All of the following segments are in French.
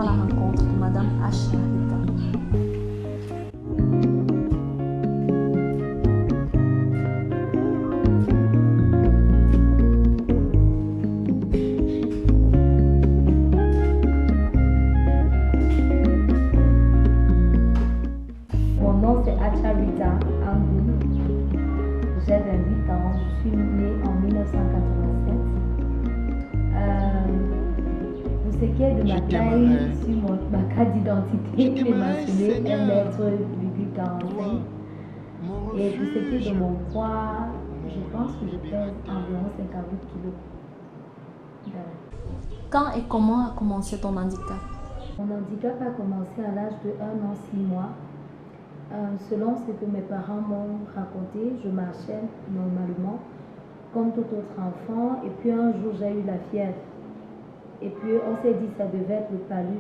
la rencontre de Madame Asha Rita. Mon nom c'est Asha Rita Angou. J'ai 28 ans. Je suis née en 1987. Pour ce qui est de ma taille, sur ma carte d'identité, il est mentionné 1,45 m. Et pour ce qui est de mon poids, je pense que je pèse environ 58 kg. Quand et comment a commencé ton handicap? Mon handicap a commencé à l'âge de 1 an 6 mois. Selon ce que mes parents m'ont raconté, je marchais normalement comme tout autre enfant. Et puis un jour, j'ai eu la fièvre. Et puis on s'est dit que ça devait être le palu.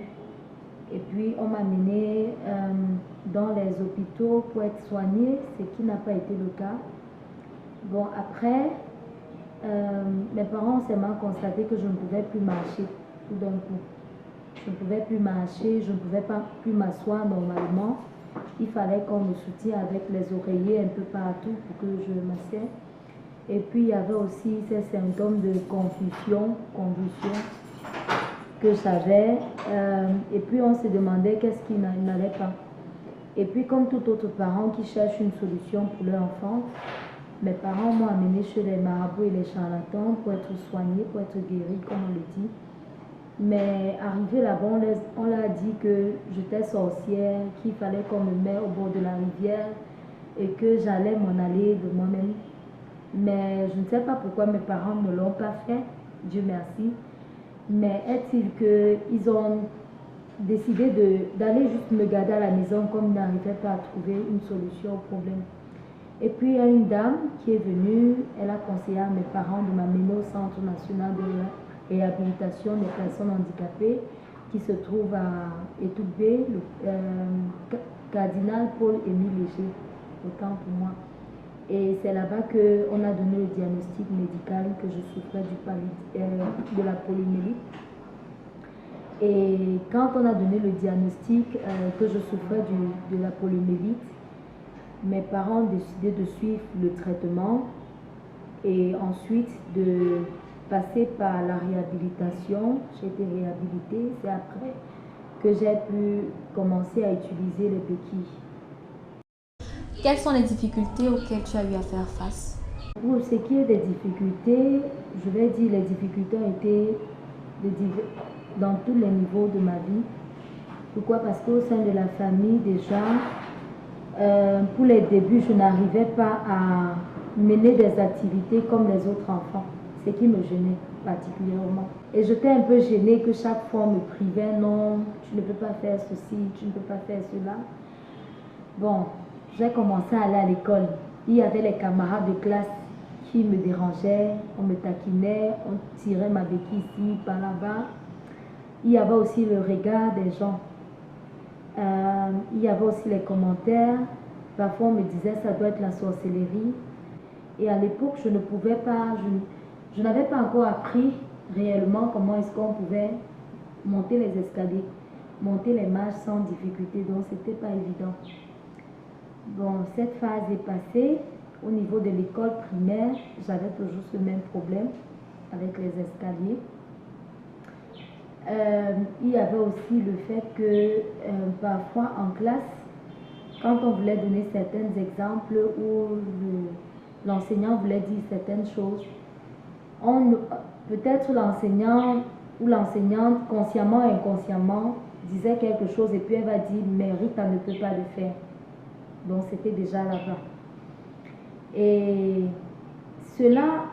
Et puis on m'a mené dans les hôpitaux pour être soignée, ce qui n'a pas été le cas. Bon, après, mes parents ont seulement constaté que je ne pouvais plus marcher tout d'un coup. Je ne pouvais plus marcher, je ne pouvais pas plus m'asseoir normalement. Il fallait qu'on me soutienne avec les oreillers un peu partout pour que je m'assieds. Et puis il y avait aussi ces symptômes de convulsion que j'avais. Et puis on se demandait qu'est-ce qui n'allait pas. Et puis comme tout autre parent qui cherche une solution pour leur enfant, mes parents m'ont amené chez les marabouts et les charlatans pour être soignés, pour être guéris, comme on le dit. Mais arrivé là-bas, on leur dit que j'étais sorcière, qu'il fallait qu'on me mette au bord de la rivière et que j'allais m'en aller de moi-même. Mais je ne sais pas pourquoi mes parents ne l'ont pas fait, Dieu merci. Mais est-il qu'ils ont décidé d'aller juste me garder à la maison comme ils n'arrivaient pas à trouver une solution au problème. Et puis il y a une dame qui est venue, elle a conseillé à mes parents de m'amener au Centre national de réhabilitation des personnes handicapées qui se trouve à Étougbé, le cardinal Paul-Émile Léger, autant pour moi. Et c'est là-bas qu'on a donné le diagnostic médical que je souffrais de la polymélite. Et quand on a donné le diagnostic que je souffrais de la polymélite, mes parents ont décidé de suivre le traitement et ensuite de passer par la réhabilitation. J'ai été réhabilitée, c'est après que j'ai pu commencer à utiliser les béquilles. Quelles sont les difficultés auxquelles tu as eu à faire face? Pour ce qui est des difficultés, je vais dire les difficultés ont été dans tous les niveaux de ma vie. Pourquoi? Parce qu'au sein de la famille, déjà, pour les débuts, je n'arrivais pas à mener des activités comme les autres enfants, ce qui me gênait particulièrement. Et j'étais un peu gênée que chaque fois on me privait, non, tu ne peux pas faire ceci, tu ne peux pas faire cela. Bon, j'ai commencé à aller à l'école. Il y avait les camarades de classe qui me dérangeaient, on me taquinait, on tirait ma béquille ici, par là-bas. Il y avait aussi le regard des gens. Il y avait aussi les commentaires. Parfois on me disait ça doit être la sorcellerie. Et à l'époque je ne pouvais pas, je n'avais pas encore appris réellement comment est-ce qu'on pouvait monter les escaliers, monter les marches sans difficulté, donc c'était pas évident. Bon, cette phase est passée. Au niveau de l'école primaire, j'avais toujours ce même problème avec les escaliers. Il y avait aussi le fait que parfois en classe, quand on voulait donner certains exemples ou l'enseignant voulait dire certaines choses, peut-être l'enseignant ou l'enseignante, consciemment et inconsciemment, disait quelque chose et puis elle va dire « mais Rita ne peut pas le faire ». Donc c'était déjà là-bas. Et cela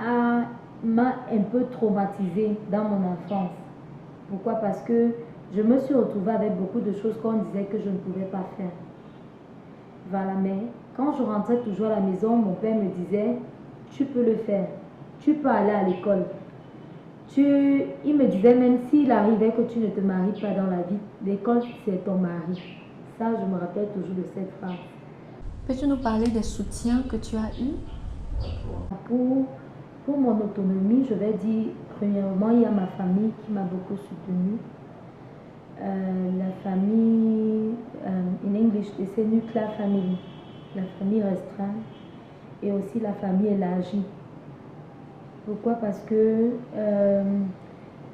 m'a un peu traumatisée dans mon enfance. Pourquoi? Parce que je me suis retrouvée avec beaucoup de choses qu'on disait que je ne pouvais pas faire. Voilà, mais quand je rentrais toujours à la maison, mon père me disait « tu peux le faire, tu peux aller à l'école ». Il me disait même s'il arrivait que tu ne te maries pas dans la vie, l'école c'est ton mari. Ça, je me rappelle toujours de cette phrase. Peux-tu nous parler des soutiens que tu as eus? Pour mon autonomie, je vais dire, premièrement, il y a ma famille qui m'a beaucoup soutenue. famille, in English, c'est nuclear family, la famille restreinte et aussi la famille élargie. Pourquoi? Parce que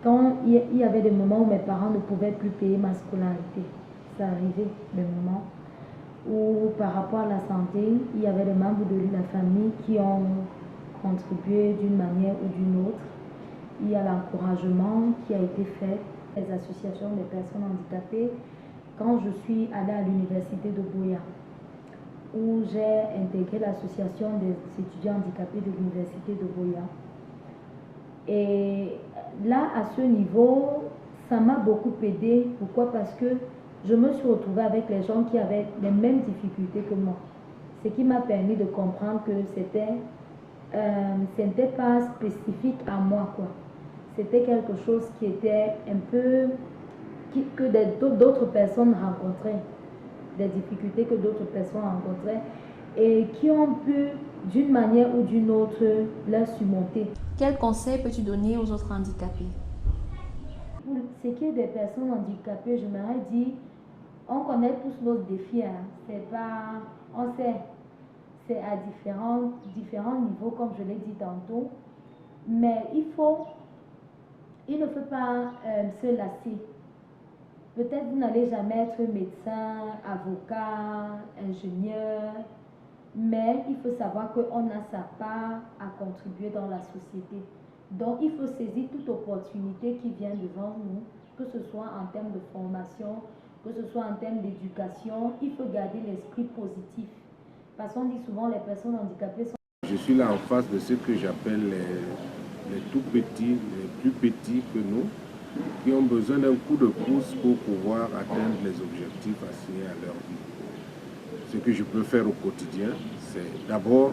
quand il y avait des moments où mes parents ne pouvaient plus payer ma scolarité, ça arrivait des moments où par rapport à la santé, il y avait des membres de la famille qui ont contribué d'une manière ou d'une autre. Il y a l'encouragement qui a été fait, les associations des personnes handicapées. Quand je suis allée à l'université de Buea, où j'ai intégré l'association des étudiants handicapés de l'université de Buea. Et là, à ce niveau, ça m'a beaucoup aidé. Pourquoi? Parce que je me suis retrouvée avec les gens qui avaient les mêmes difficultés que moi. Ce qui m'a permis de comprendre que c'était pas spécifique à moi, quoi. C'était quelque chose qui était un peu que d'autres personnes rencontraient, des difficultés que d'autres personnes rencontraient et qui ont pu, d'une manière ou d'une autre, les surmonter. Quel conseil peux-tu donner aux autres handicapés? Pour ce qui est des personnes handicapées, je m'aurais dit, on connaît tous nos défis, hein. C'est pas, on sait, c'est à différents niveaux, comme je l'ai dit tantôt, mais il ne faut pas se lasser. Peut-être vous n'allez jamais être médecin, avocat, ingénieur, mais il faut savoir qu'on a sa part à contribuer dans la société. Donc il faut saisir toute opportunité qui vient devant nous, que ce soit en termes de formation, que ce soit en termes d'éducation. Il faut garder l'esprit positif. Parce qu'on dit souvent les personnes handicapées sont... Je suis là en face de ce que j'appelle les tout petits, les plus petits que nous, qui ont besoin d'un coup de pouce pour pouvoir atteindre les objectifs assignés à leur vie. Ce que je peux faire au quotidien, c'est d'abord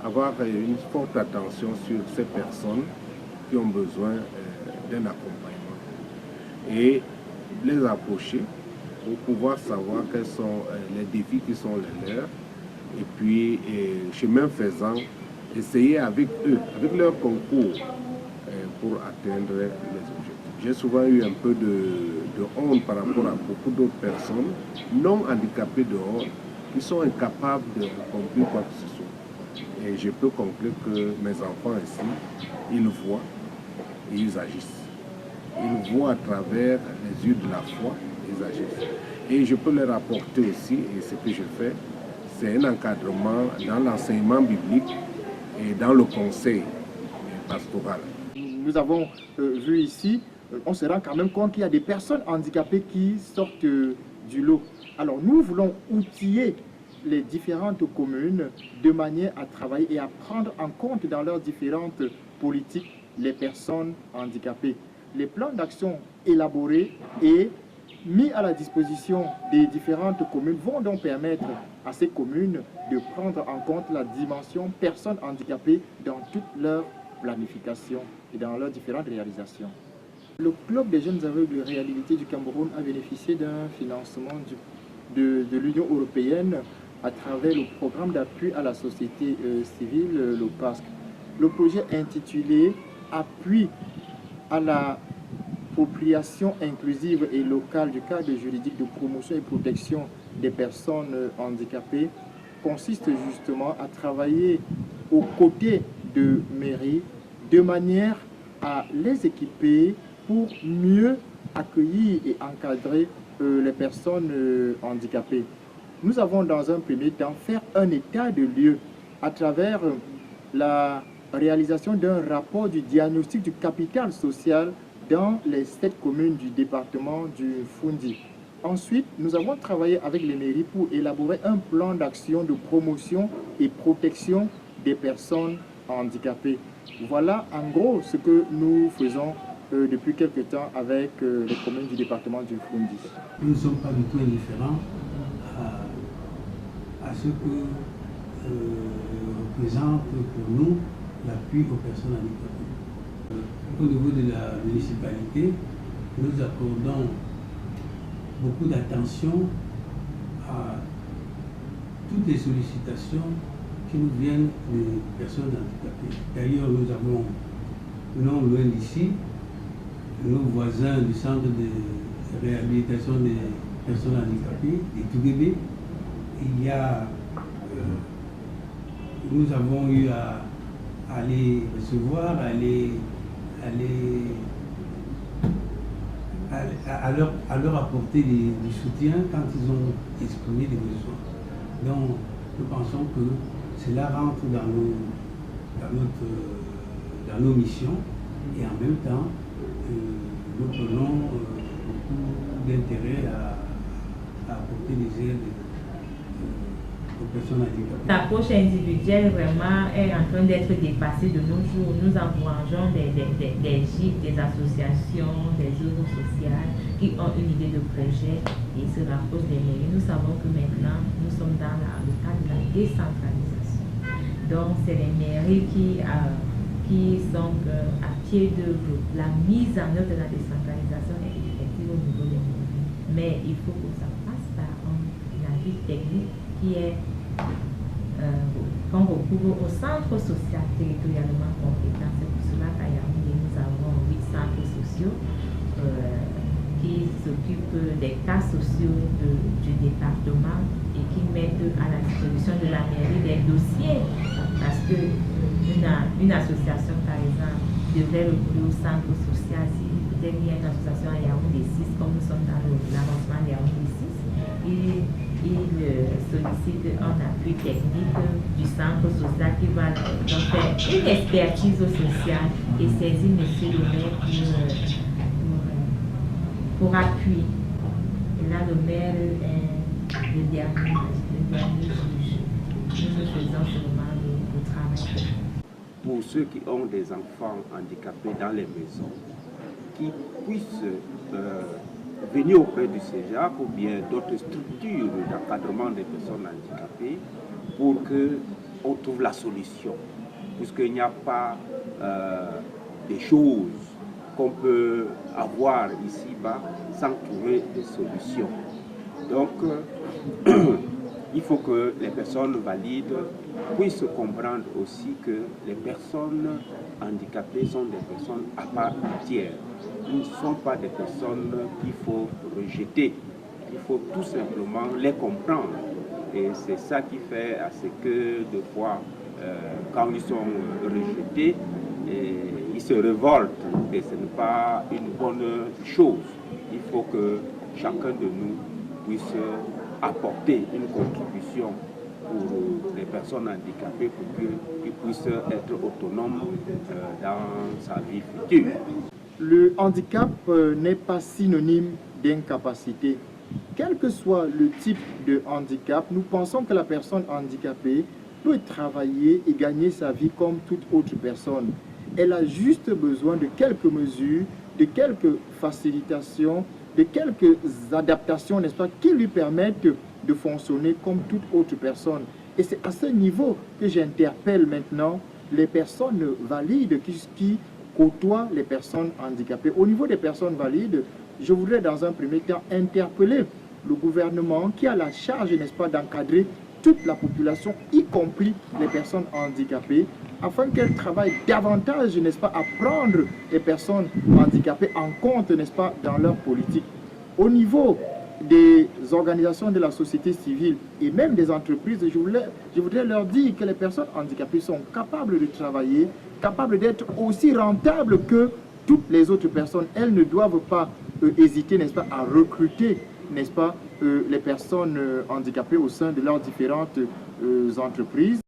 avoir une forte attention sur ces personnes qui ont besoin d'un accompagnement et les approcher pour pouvoir savoir quels sont les défis qui sont les leurs et puis, chemin faisant, essayer avec eux, avec leur concours, pour atteindre les objectifs. J'ai souvent eu un peu de honte par rapport à beaucoup d'autres personnes non handicapées dehors qui sont incapables de accomplir quoi que ce soit. Et je peux conclure que mes enfants ici, ils voient et ils agissent. Ils voient à travers les yeux de la foi, ils agissent. Et je peux leur apporter aussi, et ce que je fais, c'est un encadrement dans l'enseignement biblique et dans le conseil pastoral. Nous avons vu ici, on se rend quand même compte qu'il y a des personnes handicapées qui sortent du lot. Alors nous voulons outiller les différentes communes de manière à travailler et à prendre en compte dans leurs différentes politiques les personnes handicapées. Les plans d'action élaborés et mis à la disposition des différentes communes vont donc permettre à ces communes de prendre en compte la dimension personnes handicapées dans toute leur planification et dans leurs différentes réalisations. Le Club des jeunes aveugles réhabilités du Cameroun a bénéficié d'un financement de l'Union européenne à travers le programme d'appui à la société civile, le PASC. Le projet intitulé « Appui à la appropriation inclusive et locale du cadre juridique de promotion et protection des personnes handicapées » consiste justement à travailler aux côtés de mairies de manière à les équiper pour mieux accueillir et encadrer les personnes handicapées. Nous avons dans un premier temps fait un état de lieu à travers la réalisation d'un rapport du diagnostic du capital social dans les 7 communes du département du Fundi. Ensuite, nous avons travaillé avec les mairies pour élaborer un plan d'action de promotion et protection des personnes handicapées. Voilà en gros ce que nous faisons depuis quelque temps avec les communes du département du Fundi. Nous ne sommes pas du tout indifférents à ce que représente pour nous l'appui aux personnes handicapées. Au niveau de la municipalité, nous accordons beaucoup d'attention à toutes les sollicitations qui nous viennent des personnes handicapées. D'ailleurs, nous avons, non loin d'ici, nos voisins du centre de réhabilitation des personnes handicapées, des tout bébés. Il y a, nous avons eu à les recevoir, à leur apporter du soutien quand ils ont exprimé des besoins. Donc, nous pensons que cela rentre dans nos missions et en même temps, nous prenons beaucoup d'intérêt à apporter des aides aux personnes handicapées. L'approche individuelle vraiment est en train d'être dépassée de nos jours. Nous encourageons des GIP, des associations, des œuvres sociales qui ont une idée de projet et se rapprochent des mairies. Nous savons que maintenant, nous sommes dans le cadre de la décentralisation. Donc, c'est les mairies qui sont à pied d'œuvre. La mise en œuvre de la décentralisation est effective au niveau des mairies. Mais il faut que ça passe par un avis technique qui est qu'on recouvre au centre social territorialement compétent. C'est pour cela qu'à Yaoundé, nous avons 8 centres sociaux qui s'occupent des cas sociaux du département et qui mettent à la disposition de la mairie des dossiers. Parce qu'une association, par exemple, devrait recourir au centre social si peut-être il y a une association à Yaoundé 6, comme nous sommes dans l'avancement de Yaoundé 6. Il sollicite un appui technique du centre social qui va donc faire une expertise sociale et saisir M. le maire pour appui. Et là, le maire est le dernier juge. Nous faisons seulement le travail. Pour ceux qui ont des enfants handicapés dans les maisons, qui puissent venir auprès du CEJAC ou bien d'autres structures d'encadrement des personnes handicapées pour qu'on trouve la solution. Puisqu'il n'y a pas des choses qu'on peut avoir ici-bas sans trouver des solutions. Donc, il faut que les personnes valides puissent comprendre aussi que les personnes handicapées sont des personnes à part entière. Ils ne sont pas des personnes qu'il faut rejeter. Il faut tout simplement les comprendre. Et c'est ça qui fait à ce que, des fois, quand ils sont rejetés, ils se révoltent. Et ce n'est pas une bonne chose. Il faut que chacun de nous puisse apporter une contribution pour les personnes handicapées pour qu'ils puissent être autonomes dans sa vie future. Le handicap n'est pas synonyme d'incapacité. Quel que soit le type de handicap, nous pensons que la personne handicapée peut travailler et gagner sa vie comme toute autre personne. Elle a juste besoin de quelques mesures, de quelques facilitations, de quelques adaptations, n'est-ce pas, qui lui permettent de fonctionner comme toute autre personne. Et c'est à ce niveau que j'interpelle maintenant les personnes valides qui côtoient les personnes handicapées. Au niveau des personnes valides, je voudrais dans un premier temps interpeller le gouvernement qui a la charge, n'est-ce pas, d'encadrer toute la population, y compris les personnes handicapées, afin qu'elles travaillent davantage, n'est-ce pas, à prendre les personnes handicapées en compte, n'est-ce pas, dans leur politique. Au niveau des organisations de la société civile et même des entreprises, je voudrais leur dire que les personnes handicapées sont capables de travailler, capables d'être aussi rentables que toutes les autres personnes. Elles ne doivent pas hésiter, n'est-ce pas, à recruter, n'est-ce pas, les personnes handicapées au sein de leurs différentes entreprises.